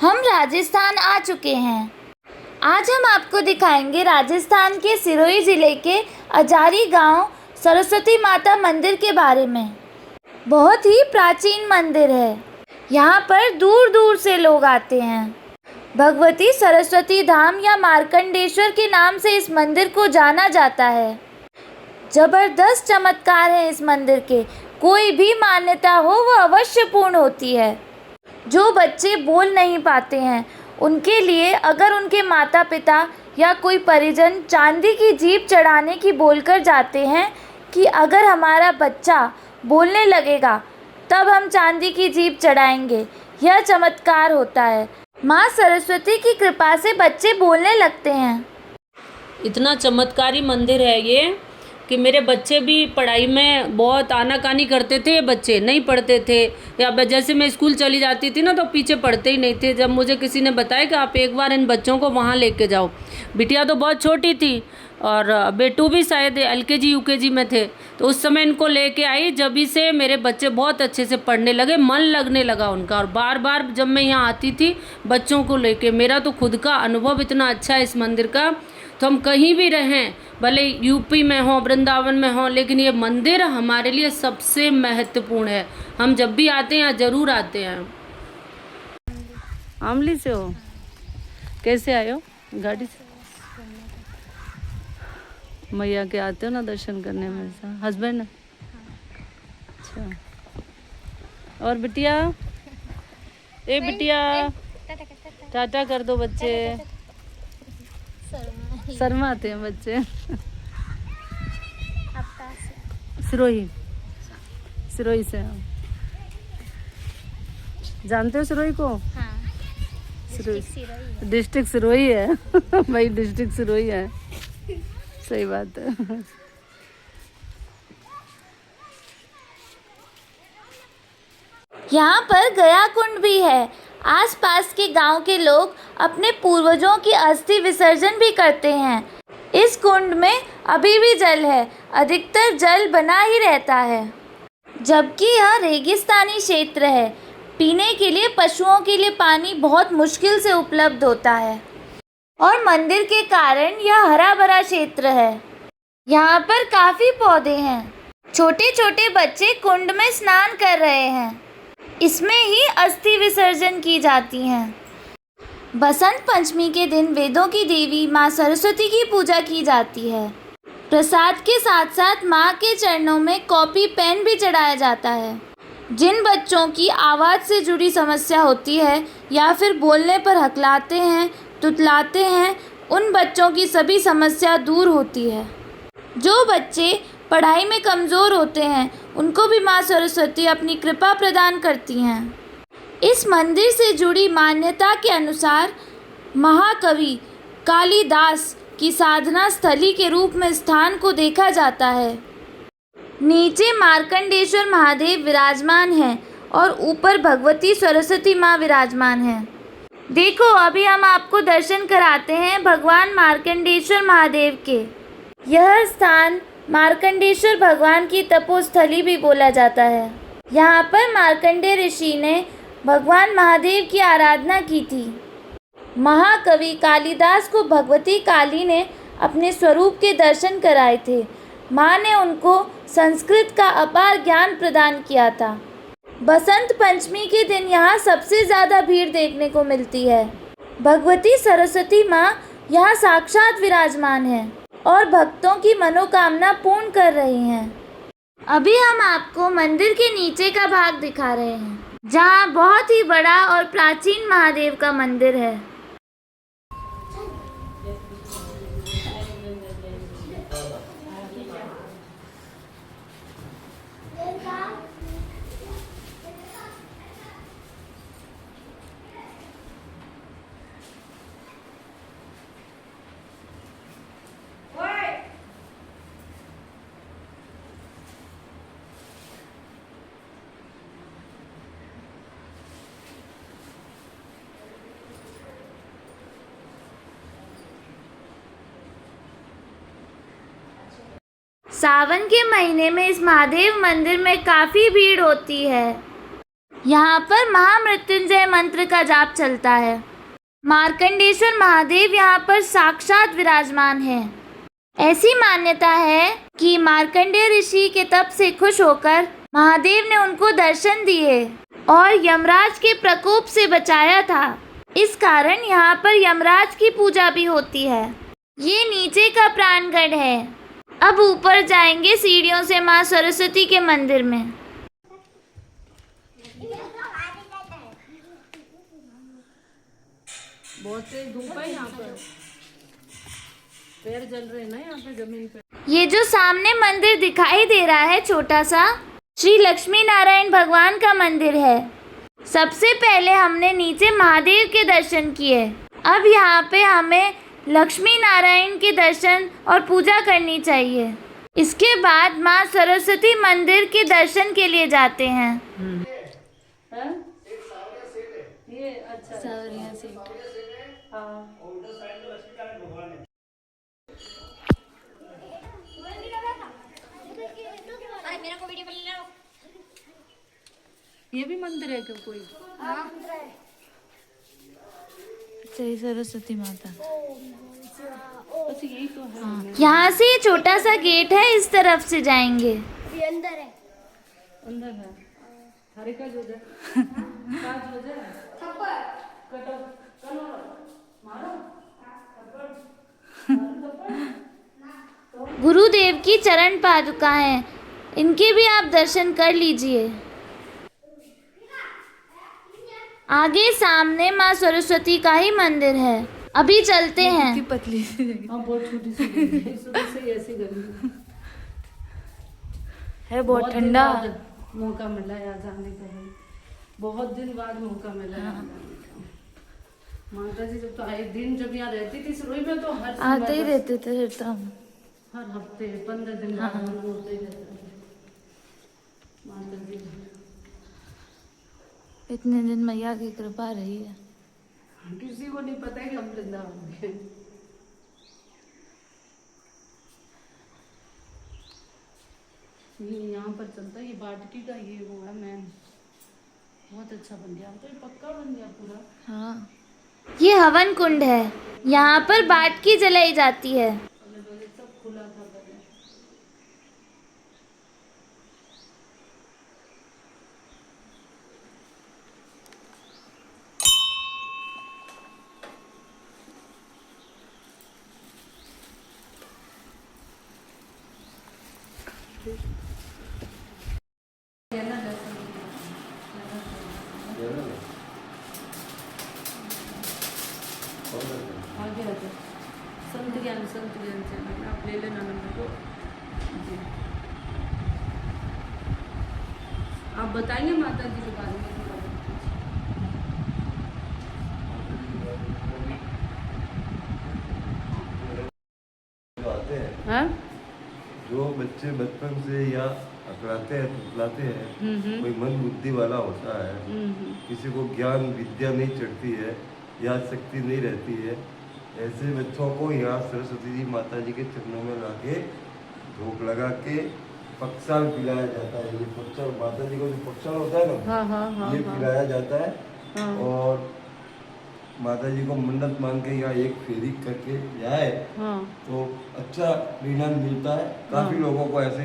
हम राजस्थान आ चुके हैं। आज हम आपको दिखाएंगे राजस्थान के सिरोही ज़िले के अजारी गांव सरस्वती माता मंदिर के बारे में। बहुत ही प्राचीन मंदिर है। यहाँ पर दूर दूर से लोग आते हैं। भगवती सरस्वती धाम या मार्कंडेश्वर के नाम से इस मंदिर को जाना जाता है। जबरदस्त चमत्कार है इस मंदिर के। कोई भी मान्यता हो वह अवश्य पूर्ण होती है। जो बच्चे बोल नहीं पाते हैं उनके लिए अगर उनके माता पिता या कोई परिजन चांदी की जीभ चढ़ाने की बोलकर जाते हैं कि अगर हमारा बच्चा बोलने लगेगा तब हम चांदी की जीभ चढ़ाएंगे, यह चमत्कार होता है। माँ सरस्वती की कृपा से बच्चे बोलने लगते हैं। इतना चमत्कारी मंदिर है ये कि मेरे बच्चे भी पढ़ाई में बहुत आनाकानी करते थे। बच्चे नहीं पढ़ते थे या जैसे मैं स्कूल चली जाती थी ना तो पीछे पढ़ते ही नहीं थे। जब मुझे किसी ने बताया कि आप एक बार इन बच्चों को वहाँ लेके जाओ, बिटिया तो बहुत छोटी थी और बेटू भी शायद LKG UKG में थे, तो उस समय इनको लेके आई। जब ही से मेरे बच्चे बहुत अच्छे से पढ़ने लगे, मन लगने लगा उनका। और बार बार जब मैं यहाँ आती थी बच्चों को लेके, मेरा तो खुद का अनुभव इतना अच्छा है इस मंदिर का। तो हम कहीं भी रहें, भले यूपी में हो, वृंदावन में हो, लेकिन ये मंदिर हमारे लिए सबसे महत्वपूर्ण है। हम जब भी आते हैं यहाँ ज़रूर आते हैं। आमली से हो? कैसे आए हो? गाड़ी से? मैया के आते हो ना दर्शन करने में? हस्बैंड है? अच्छा। और बिटिया? ए बिटिया, टाटा कर दो। बच्चे शर्माते हैं बच्चे। सिरोही से हम जानते हो सिरोही को? हाँ, डिस्ट्रिक्ट सिरोही है। भाई डिस्ट्रिक्ट सिरोही है, सही बात है। यहाँ पर गया कुंड भी है। आसपास के गांव के लोग अपने पूर्वजों की अस्थि विसर्जन भी करते हैं। इस कुंड में अभी भी जल है, अधिकतर जल बना ही रहता है। जबकि यह रेगिस्तानी क्षेत्र है, पीने के लिए पशुओं के लिए पानी बहुत मुश्किल से उपलब्ध होता है और मंदिर के कारण यह हरा भरा क्षेत्र है। यहाँ पर काफ़ी पौधे हैं। छोटे छोटे बच्चे कुंड में स्नान कर रहे हैं। इसमें ही अस्थि विसर्जन की जाती हैं। बसंत पंचमी के दिन वेदों की देवी माँ सरस्वती की पूजा की जाती है। प्रसाद के साथ साथ माँ के चरणों में कॉपी पेन भी चढ़ाया जाता है। जिन बच्चों की आवाज़ से जुड़ी समस्या होती है या फिर बोलने पर हकलाते हैं, तुतलाते हैं, उन बच्चों की सभी समस्या दूर होती है। जो बच्चे पढ़ाई में कमज़ोर होते हैं उनको भी माँ सरस्वती अपनी कृपा प्रदान करती हैं। इस मंदिर से जुड़ी मान्यता के अनुसार महाकवि कालिदास की साधना स्थली के रूप में स्थान को देखा जाता है। नीचे मार्कंडेश्वर महादेव विराजमान हैं और ऊपर भगवती सरस्वती माँ विराजमान हैं। देखो अभी हम आपको दर्शन कराते हैं भगवान मार्कंडेश्वर महादेव के। यह स्थान मार्कंडेश्वर भगवान की तपोस्थली भी बोला जाता है। यहाँ पर मार्कंडेय ऋषि ने भगवान महादेव की आराधना की थी। महाकवि कालिदास को भगवती काली ने अपने स्वरूप के दर्शन कराए थे। माँ ने उनको संस्कृत का अपार ज्ञान प्रदान किया था। बसंत पंचमी के दिन यहाँ सबसे ज़्यादा भीड़ देखने को मिलती है। भगवती सरस्वती माँ यहाँ साक्षात विराजमान है और भक्तों की मनोकामना पूर्ण कर रही हैं। अभी हम आपको मंदिर के नीचे का भाग दिखा रहे हैं, जहाँ बहुत ही बड़ा और प्राचीन महादेव का मंदिर है। सावन के महीने में इस महादेव मंदिर में काफ़ी भीड़ होती है। यहाँ पर महामृत्युंजय मंत्र का जाप चलता है। मार्कंडेश्वर महादेव यहाँ पर साक्षात विराजमान है। ऐसी मान्यता है कि मार्कंडेय ऋषि के तप से खुश होकर महादेव ने उनको दर्शन दिए और यमराज के प्रकोप से बचाया था। इस कारण यहाँ पर यमराज की पूजा भी होती है। ये नीचे का प्राणगढ़ है। अब ऊपर जाएंगे सीढ़ियों से माँ सरस्वती के मंदिर में। बहुत तेज धूप है यहाँ पर, पैर जल रहे हैं ना यहाँ पे जमीन पे। ये जो सामने मंदिर दिखाई दे रहा है छोटा सा, श्री लक्ष्मी नारायण भगवान का मंदिर है। सबसे पहले हमने नीचे महादेव के दर्शन किए। अब यहाँ पे हमें लक्ष्मी नारायण के दर्शन और पूजा करनी चाहिए। इसके बाद माँ सरस्वती मंदिर के दर्शन के लिए जाते हैं। ये अच्छा सावरिया से हाँ। ये भी मंदिर है क्या कोई? जय सरस्वती माता। बस यही तो है। यहाँ से ये छोटा सा गेट है, इस तरफ से जाएंगे। ये अंदर है। अंदर है। हरे का जो है काज हो जाए थप्पड़ कटो कनो मारो गुरुदेव की चरण पादुका हैं, इनके भी आप दर्शन कर लीजिए। आगे सामने माँ सरस्वती का ही मंदिर है। अभी चलते हैं। पतली सी हाँ बहुत छोटी सी गर्मी है, सुबह से ही ऐसी गर्मी है, बहुत ठंडा। दिन बाद मौका मिला यार जाने का, बहुत दिन बाद मौका मिला यार जाने का। माता जी जब तो आए दिन जब यहाँ रहती थी सिरोही में तो हर समय आते ही बस रहते थे फिर तो हम। हर हफ्ते 15 दिन बाद हम होते ही रहते थे माता जी। इतने दिन मैया की कृपा रही है। किसी को नहीं पता है कि हम वृंदावन के। ये यहाँ पर चलता है, ये बाटकी का ये वो है मैन, बहुत अच्छा बन गया, तो ये पक्का बन गया पूरा। हाँ, ये हवन कुंड है। यहाँ पर बाटकी जलाई जाती है। पहले पहले सब खुला था पहले। आगे आगे संत ज्ञान चैनल में आप ले लेना नंबर को जी। आप बताएंगे माता जी के बारे में थोड़ा जो आते हैं, बहुत? हाँ? जो बच्चे बचपन से या अकड़ाते हैं तुतलाते हैं, कोई मंद बुद्धि वाला होता है, किसी को ज्ञान विद्या नहीं चढ़ती है, याद शक्ति नहीं रहती है, ऐसे बच्चों को यहाँ सरस्वती जी माता जी के चरणों में लाके धूप लगा के पक्षाल पिलाया जाता है। ये पक्षाल माता जी को जो पक्षाल होता है ना, हाँ हाँ हाँ ये हाँ पिलाया जाता है। हाँ। और माता जी को मन्नत मांग के यहाँ एक फेरी करके जाए हाँ तो अच्छा परिणाम मिलता है। काफी लोगों को ऐसे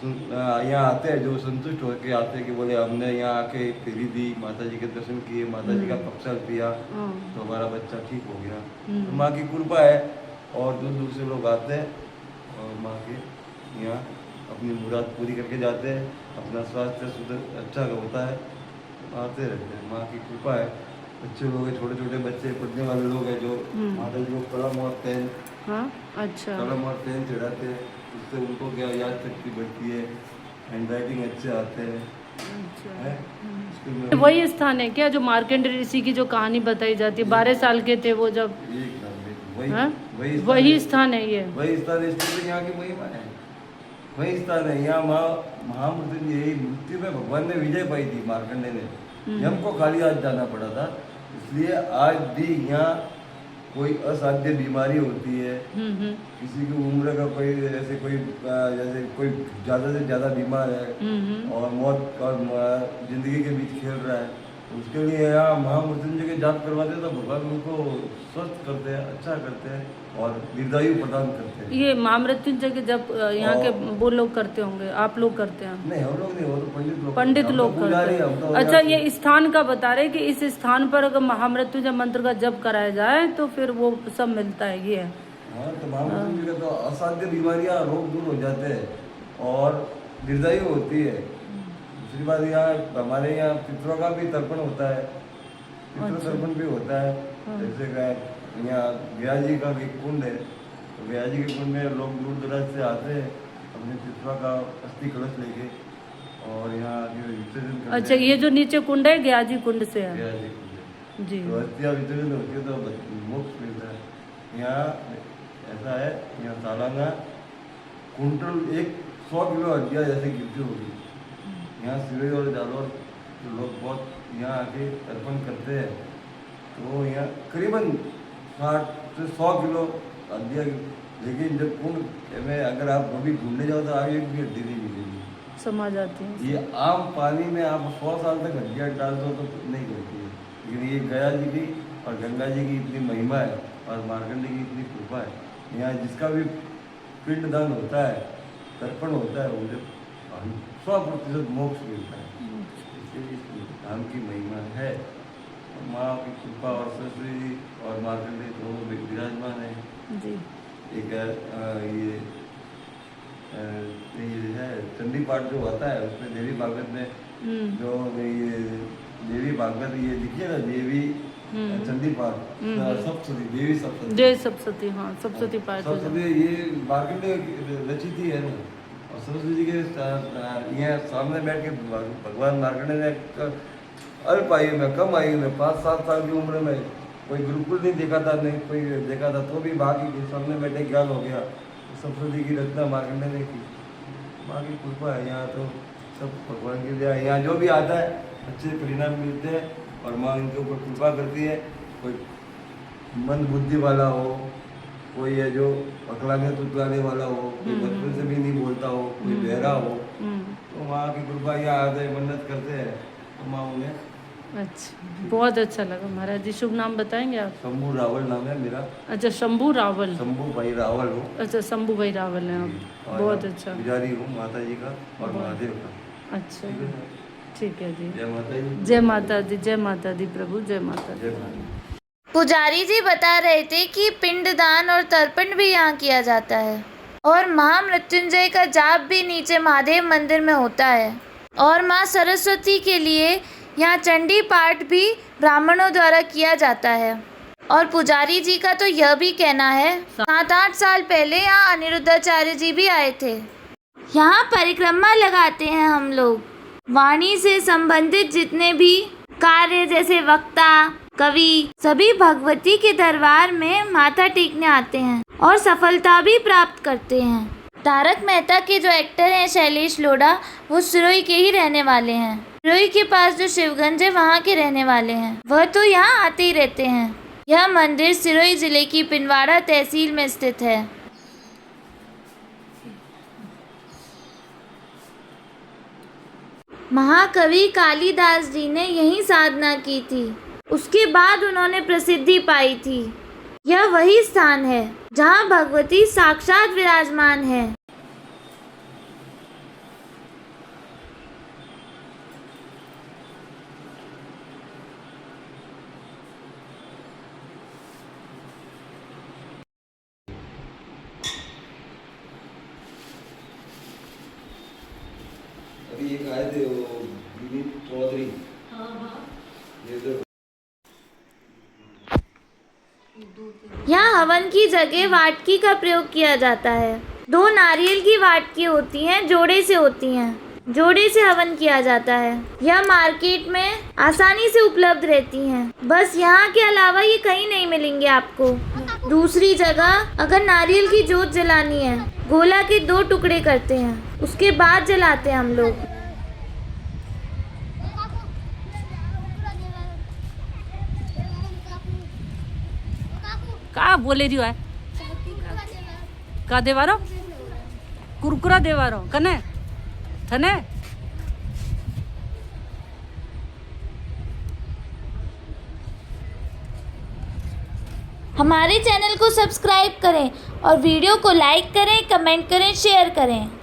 यहाँ आते हैं जो संतुष्ट होकर आते हैं कि बोले हमने यहाँ आके फेरी दी, माता जी के दर्शन किए, माता जी का पक्षाल पिया हाँ तो हमारा बच्चा ठीक हो गया। तो माँ की कृपा है और दूर दूर से लोग आते हैं और माँ के यहाँ अपनी मुराद पूरी करके जाते हैं, अपना स्वास्थ्य सुधर अच्छा होता है, आते रहते हैं। माँ की कृपा है। बच्चे लोग हैं, छोटे छोटे बच्चे पढ़ने वाले लोग हैं जो माता जी को कलम और पेन हाँ अच्छा कलम और पेन चढ़ाते हैं, उससे उनको क्या याद शक्ति बढ़ती है, हैंड राइटिंग अच्छे आते हैं। अच्छा। है? स्कूल में वही स्थान है क्या जो मार्कंडेय ऋषि की जो कहानी बताई जाती है, 12 साल के थे वो जब? हाँ? वही स्थान है ये। वही स्थान है, इसलिए यहाँ की महिमा है। वही स्थान है। यहाँ महामृत्युंजय मृत्यु में भगवान ने विजय पाई थी, मार्कंडेय ने। यम को खाली हाथ जाना पड़ा था, इसलिए आज भी यहाँ कोई असाध्य बीमारी होती है, किसी की उम्र का कोई जैसे कोई ज़्यादा से ज़्यादा बीमार है और मौत और जिंदगी के बीच खेल रहा है, उसके लिए यहाँ महामृत्युंजय के जाप करवाते हैं तो भगवान उनको स्वस्थ करते हैं, अच्छा करते हैं और दीर्घायु प्रदान करते हैं। ये महामृत्युंजय के जब यहाँ के वो लोग करते होंगे, आप लोग करते हैं? नहीं, हम लोग नहीं, वो तो पंडित लोग करते हैं। तो अच्छा, ये स्थान का बता रहे कि इस स्थान पर अगर महामृत्युंजय मंत्र का जप कराया जाए तो फिर वो सब मिलता है, ये है। हाँ, तो महामृत्युंजय का तो असाध्य बीमारियाँ रोग दूर हो जाते हैं और दीर्घायु होती है। दूसरी बात, यहाँ हमारे यहाँ पितरों का भी तर्पण होता है, पितृ तर्पण भी होता है। जैसे यहाँ गया जी का एक कुंड है, तो गया जी के कुंड में लोग दूर दराज से आते हैं अपने पितरों का अस्थि कलश लेके और यहाँ विसर्जन करते हैं। अच्छा, ये जो नीचे कुंड है गया जी कुंड से है? गया जी कुंड जी। तो अस्थियाँ विसर्जन होती है तो मोक्ष मिलता है। यहाँ ऐसा है, यहाँ सालाना कुंटल 100 किलो हड्डियाँ जैसे गिरती होगी। यहाँ सिवई और जालौर जो लोग बहुत यहाँ आके तर्पण करते हैं, तो यहाँ करीबन 60 से 100 किलो हड्डियाँ, लेकिन जब कुंड में अगर आप कभी घूमने जाओ तो आप एक भी हड्डी नहीं मिलेगी, समा जाती है। ये आम पानी में आप 100 साल तक हड्डियाँ डाल दो तो नहीं करती है, लेकिन ये गया जी की और गंगा जी की इतनी महिमा है और मार्कंडे की इतनी कृपा है। यहाँ जिसका भी पिंडदान होता है, तर्पण होता है, उसे 100% मोक्ष मिलता है। इसलिए इस धाम की महिमा है। माँ की कृपा और सरस्वती जी और मार्कंडे दोनों विराजमान है। जी। एक ये है चंडी पाठ जो होता है, उसमें देवी भागवत में जो ये देवी भागवत ये दिखिए ना, देवी चंडी पाठ, सप्तशती, देवी सप्तशती, जय सप्तशती, हाँ सप्तशती पाठ। सप्तशती ये मार्कंडे रचित ही है ना। और सरस्वती जी के यहाँ सामने बैठ के भगवान मार्कंडे ने अल्प आयु में, कम आयु में, 5-7 साल की उम्र में, कोई गुरुकुल नहीं देखा था, नहीं कोई देखा था, तो भी बाकी के सामने बैठे ज्ञान हो गया। सरस्वती की रचना मार्कंडे ने की। माँ की कृपा है, यहाँ तो सब भगवान की दया है। यहाँ जो भी आता है अच्छे परिणाम मिलते हैं और माँ इनके ऊपर कृपा करती है। कोई मंद बुद्धि वाला हो, कोई है जो अकलाने तुतलाने वाला हो, कोई बचपन से भी नहीं बोलता हो, कोई बहरा हो, तो माँ की कृपा यहाँ आते मन्नत करते हैं तो माँ उन्हें। अच्छा, बहुत अच्छा लगा महाराज जी। शुभ नाम बताएंगे आप? शंभू रावल नाम है मेरा। अच्छा, शंभू रावल। शंभू भाई रावल हूँ। अच्छा, शंभू भाई रावल हैं आप। बहुत अच्छा। पुजारी हूँ माता जी का और महादेव का। अच्छा, ठीक है जी। जय माता जी। जय माता दी, जय माता दी प्रभु, जय माता दी। पुजारी जी बता रहे थे कि पिंडदान और तर्पण भी यहाँ किया जाता है और महामृत्युंजय का जाप भी नीचे महादेव मंदिर में होता है और माँ सरस्वती के लिए यहाँ चंडी पाठ भी ब्राह्मणों द्वारा किया जाता है। और पुजारी जी का तो यह भी कहना है 7-8 साल पहले यहाँ अनिरुद्धाचार्य जी भी आए थे। यहाँ परिक्रमा लगाते हैं हम लोग। वाणी से संबंधित जितने भी कार्य जैसे वक्ता, कवि, सभी भगवती के दरबार में माथा टेकने आते हैं और सफलता भी प्राप्त करते हैं। तारक मेहता के जो एक्टर हैं शैलेश लोढ़ा, वो सिरोही के ही रहने वाले हैं। सिरोही के पास जो शिवगंज है वहाँ के रहने वाले हैं। वह तो यहाँ आते ही रहते हैं। यह मंदिर सिरोही जिले की पिंडवाड़ा तहसील में स्थित है। महाकवि कालिदास जी ने यही साधना की थी, उसके बाद उन्होंने प्रसिद्धि पाई थी। यह वही स्थान है जहाँ भगवती साक्षात विराजमान है। अभी एक आए थे वो दिलीप चौधरी। ये तो यहाँ हवन की जगह वाटकी का प्रयोग किया जाता है। 2 नारियल की वाटकी होती हैं, जोड़े से होती हैं। जोड़े से हवन किया जाता है। यह मार्केट में आसानी से उपलब्ध रहती हैं। बस यहाँ के अलावा ये कहीं नहीं मिलेंगे आपको। दूसरी जगह अगर नारियल की जोत जलानी है, गोला के 2 टुकड़े करते हैं, उसके बाद जलाते हैं हम लोग। का बोले रही है का देवारो कुरकुरा देवारो कने थने हमारे चैनल को सब्सक्राइब करें और वीडियो को लाइक करें, कमेंट करें, शेयर करें।